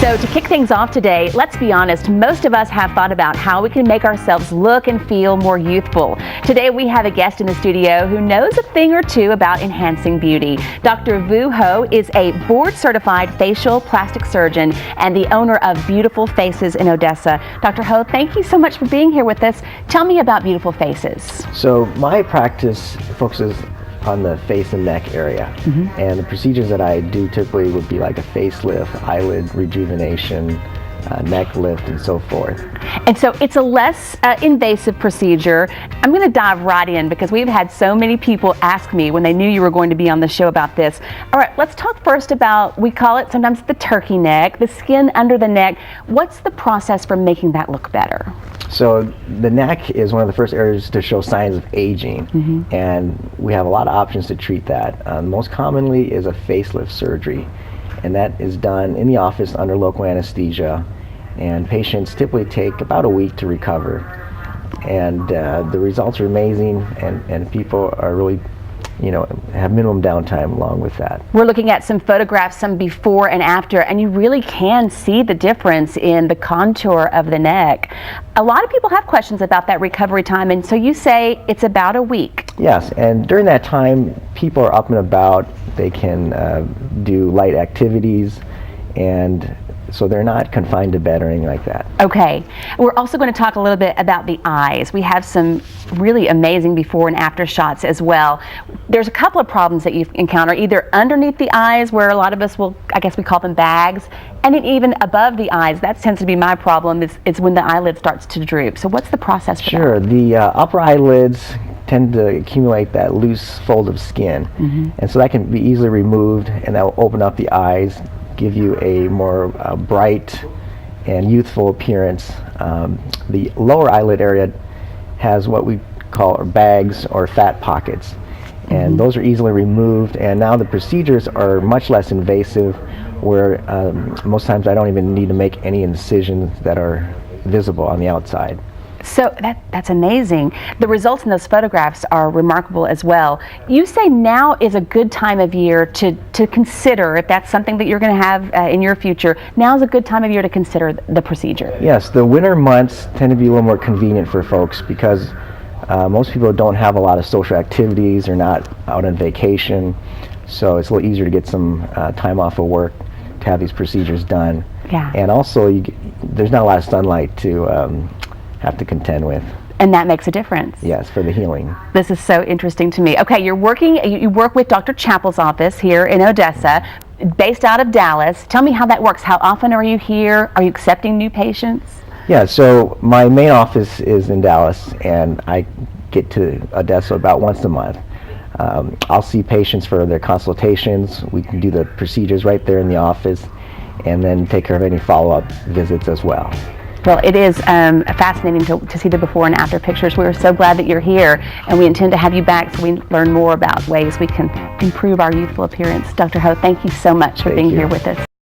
So to kick things off today, let's be honest, most of us have thought about how we can make ourselves look and feel more youthful. Today we have a guest in the studio who knows a thing or two about enhancing beauty. Dr. Vu Ho is a board-certified facial plastic surgeon and the owner of Beautiful Faces in Odessa. Dr. Ho, thank you so much for being here with us. Tell me about Beautiful Faces. So my practice focuses on the face and neck area, and the procedures that I do typically would be like a facelift, eyelid rejuvenation, neck lift, and so forth. And so it's a less invasive procedure. I'm going to dive right in because we've had so many people ask me when they knew you were going to be on the show about this. All right, let's talk first about, we call it sometimes the turkey neck, the skin under the neck. What's the process for making that look better? So the neck is one of the first areas to show signs of aging, and we have a lot of options to treat that. Most commonly is a facelift surgery, and that is done in the office under local anesthesia, and patients typically take about a week to recover, and the results are amazing, and people are really, have minimum downtime along with that. We're looking at some photographs, some before and after, and you really can see the difference in the contour of the neck. A lot of people have questions about that recovery time, and so you say it's about a week. Yes, and during that time, people are up and about. They can do light activities, and so they're not confined to bed or anything like that. Okay. We're also going to talk a little bit about the eyes. We have some really amazing before and after shots as well. There's a couple of problems that you encounter, either underneath the eyes, where a lot of us will, I guess we call them bags, and then even above the eyes. That tends to be my problem, is when the eyelid starts to droop. So what's the process for that? Sure. The upper eyelids tend to accumulate that loose fold of skin, and so that can be easily removed, and that will open up the eyes, give you a more bright and youthful appearance. The lower eyelid area has what we call bags or fat pockets, and those are easily removed, and now the procedures are much less invasive, where most times I don't even need to make any incisions that are visible on the outside. So that's amazing. The results in those photographs are remarkable as well. You say now is a good time of year to consider, if that's something that you're going to have in your future, now is a good time of year to consider the procedure. Yes, the winter months tend to be a little more convenient for folks because most people don't have a lot of social activities, or not out on vacation, so it's a little easier to get some time off of work to have these procedures done. Yeah. And also, there's not a lot of sunlight to have to contend with. And that makes a difference. Yes, for the healing. This is so interesting to me. Okay, you work with Dr. Chappell's office here in Odessa, based out of Dallas. Tell me how that works. How often are you here? Are you accepting new patients? Yeah, so my main office is in Dallas, and I get to Odessa about once a month. I'll see patients for their consultations. We can do the procedures right there in the office, and then take care of any follow-up visits as well. Well, it is fascinating to see the before and after pictures. We're so glad that you're here, and we intend to have you back so we learn more about ways we can improve our youthful appearance. Dr. Ho, thank you so much for being here with us.